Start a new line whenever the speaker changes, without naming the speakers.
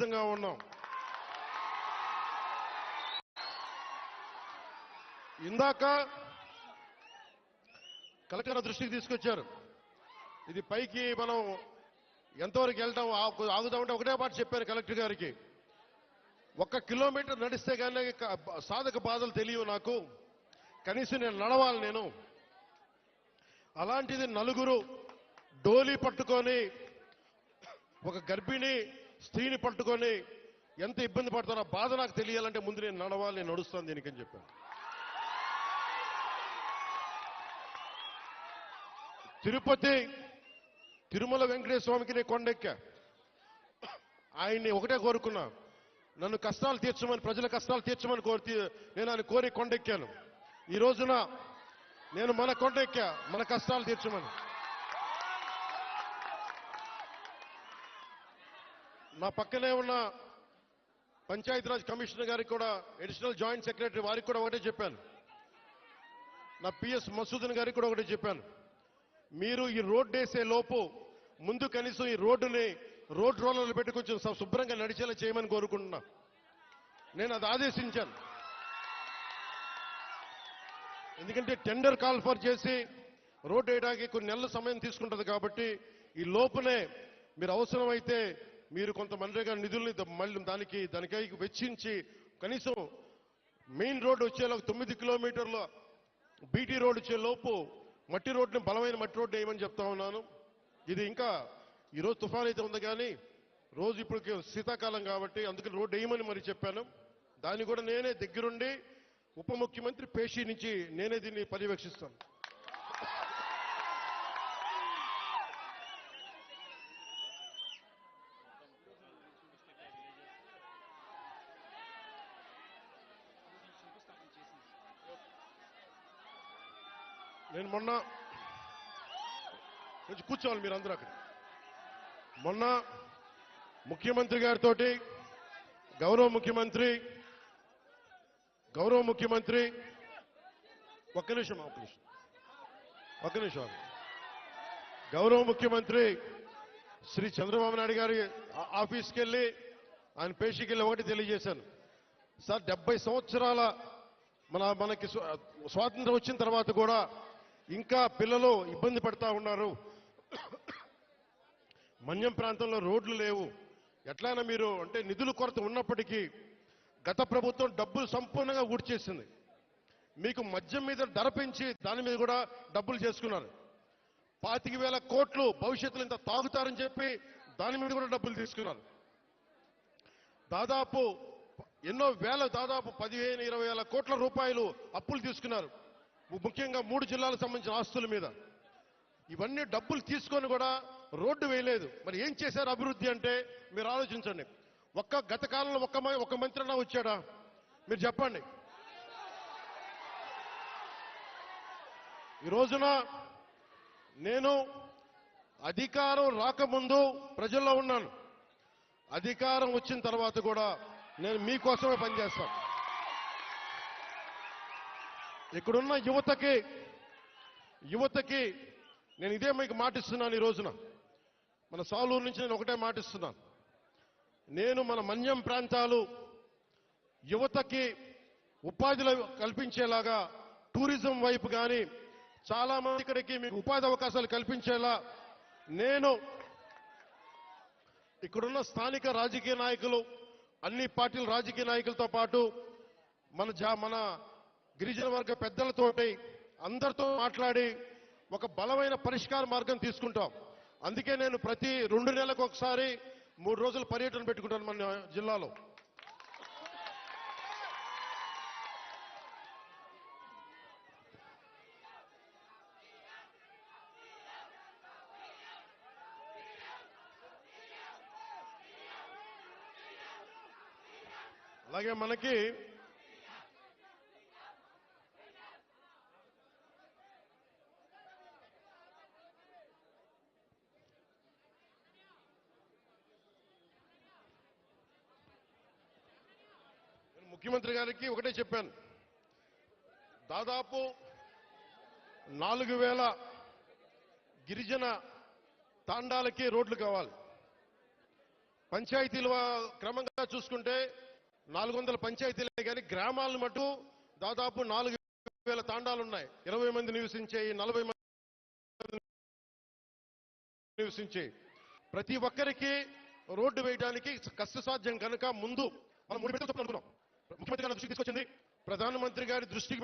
సిద్ధంగా ఉన్నాం. ఇందాక కలెక్టర్ దృష్టికి తీసుకొచ్చారు. ఇది పైకి మనం ఎంతవరకు వెళ్తాం ఆగుదామంటే ఒకటే మాట చెప్పారు కలెక్టర్ గారికి. 1 కిలోమీటర్ నడిస్తే కానీ సాధక బాధలు తెలియవు నాకు, కనీసం నేను నడవాలి నేను. అలాంటిది నలుగురు డోలీ పట్టుకొని ఒక గర్భిణీ స్త్రీని పట్టుకొని ఎంత ఇబ్బంది పడతారో బాధ నాకు తెలియాలంటే ముందు నేను నడవాలి, నేను నడుస్తాను దీనికని చెప్పాను. తిరుపతి తిరుమల వెంకటేశ్వర స్వామికి నేను కొండెక్కా. ఆయన్ని ఒకటే కోరుకున్నా, నన్ను కష్టాలు తీర్చమని, ప్రజల కష్టాలు తీర్చమని నేను ఆయన కోరి కొండెక్కాను. ఈ రోజున నేను మన కొండెక్కా, మన కష్టాలు తీర్చమని. నా పక్కనే ఉన్న పంచాయతీరాజ్ కమిషనర్ గారికి కూడా, అడిషనల్ జాయింట్ సెక్రటరీ వారికి కూడా ఒకటే చెప్పాను. నా పిఎస్ మసూదన్ గారికి కూడా ఒకటే చెప్పాను. మీరు ఈ రోడ్డు వేసే లోపు ముందు కనీసం ఈ రోడ్డుని రోడ్ రోలర్లు పెట్టి కొంచెం శుభ్రంగా నడిచేలా చేయమని కోరుకుంటున్నా. నేను అది ఆదేశించాను. ఎందుకంటే టెండర్ కాల్ ఫర్ చేసి రోడ్డు వేయడానికి కొన్ని నెలల సమయం తీసుకుంటుంది కాబట్టి ఈ లోపునే మీరు అవసరమైతే మీరు కొంత మనరేగా నిధుల్ని మళ్ళీ దానికై వెచ్చించి కనీసం మెయిన్ రోడ్డు వచ్చేలా 9 కిలోమీటర్ల బీటీ రోడ్డు వచ్చే లోపు మట్టి రోడ్డుని, బలమైన మట్టి రోడ్డు వేయమని చెప్తా ఉన్నాను. ఇది ఇంకా ఈరోజు తుఫాన్ అయితే ఉంది కానీ రోజు ఇప్పుడు శీతాకాలం కాబట్టి అందుకని రోడ్డు వేయమని మరి చెప్పాను. దాన్ని కూడా నేనే దగ్గరుండి ఉప ముఖ్యమంత్రి పేషి నుంచి నేనే దీన్ని పర్యవేక్షిస్తాను. నేను మొన్న కొంచెం కూర్చోవాలి మీరు అందరూ అక్కడ. మొన్న ముఖ్యమంత్రి గారితో గౌరవ ముఖ్యమంత్రి ఒక్క నిమిషం గౌరవ ముఖ్యమంత్రి శ్రీ చంద్రబాబు నాయుడు గారి ఆఫీస్కి వెళ్ళి ఆయన పేషీకి వెళ్ళి ఒకటి తెలియజేశాను. సార్ 70 సంవత్సరాల మనకి స్వాతంత్రం వచ్చిన తర్వాత కూడా ఇంకా పిల్లలు ఇబ్బంది పడతా ఉన్నారు. మన్యం ప్రాంతంలో రోడ్లు లేవు. ఎట్లయినా మీరు అంటే నిధుల కొరత ఉన్నప్పటికీ గత ప్రభుత్వం డబ్బులు సంపూర్ణంగా ఊడ్చేసింది. మీకు మద్యం మీద ధర పెంచి దాని మీద కూడా డబ్బులు చేసుకున్నారు. 25,000 కోట్లు భవిష్యత్తులో ఇంత తాగుతారని చెప్పి దాని మీద కూడా డబ్బులు తీసుకున్నారు. దాదాపు ఎన్నో వేల, దాదాపు 15,000-20,000 కోట్ల రూపాయలు అప్పులు తీసుకున్నారు, ముఖ్యంగా 3 జిల్లాలకు సంబంధించిన ఆస్తుల మీద. ఇవన్నీ డబ్బులు తీసుకొని కూడా రోడ్డు వేయలేదు. మరి ఏం చేశారు అభివృద్ధి అంటే మీరు ఆలోచించండి. గత కాలంలో ఒక్క మంత్రి అన్నా వచ్చాడా మీరు చెప్పండి. ఈ రోజున నేను అధికారం రాకముందు ప్రజల్లో ఉన్నాను, అధికారం వచ్చిన తర్వాత కూడా నేను మీకోసమే పనిచేస్తాను. ఇక్కడున్న యువతకి నేను ఇదే మీకు మాటిస్తున్నాను. ఈ రోజున మన సాలూరు నుంచి నేను ఒకటే మాటిస్తున్నాను. నేను మన మన్యం ప్రాంతాలు యువతకి ఉపాధి కల్పించేలాగా టూరిజం వైపు కానీ చాలా మంది ఇక్కడికి మీకు ఉపాధి అవకాశాలు కల్పించేలా నేను ఇక్కడున్న స్థానిక రాజకీయ నాయకులు, అన్ని పార్టీల రాజకీయ నాయకులతో పాటు మన గిరిజన వర్గ పెద్దలతోటి అందరితో మాట్లాడి ఒక బలమైన పరిష్కార మార్గం తీసుకుంటాం. అందుకే నేను ప్రతి 2 నెలలకు ఒకసారి 3 రోజుల పర్యటన పెట్టుకుంటాను మన జిల్లాలో. అలాగే మనకి ముఖ్యమంత్రి గారికి ఒకటే చెప్పాను, దాదాపు 4,000 గిరిజన తాండాలకి రోడ్లు కావాలి. పంచాయతీల క్రమంగా చూసుకుంటే 400 పంచాయతీలే కానీ గ్రామాలను మటు దాదాపు 4000 తాండాలు ఉన్నాయి. 20 మంది నివసించే 40 మంది నివసించే ప్రతి ఒక్కరికి రోడ్డు వేయడానికి కష్టసాధ్యం కనుక ముందు మనం 3 పెట్టుకుంటున్నాం. ముఖ్యమంత్రి గారి దృష్టికి తీసుకొచ్చింది, ప్రధానమంత్రి గారి దృష్టికి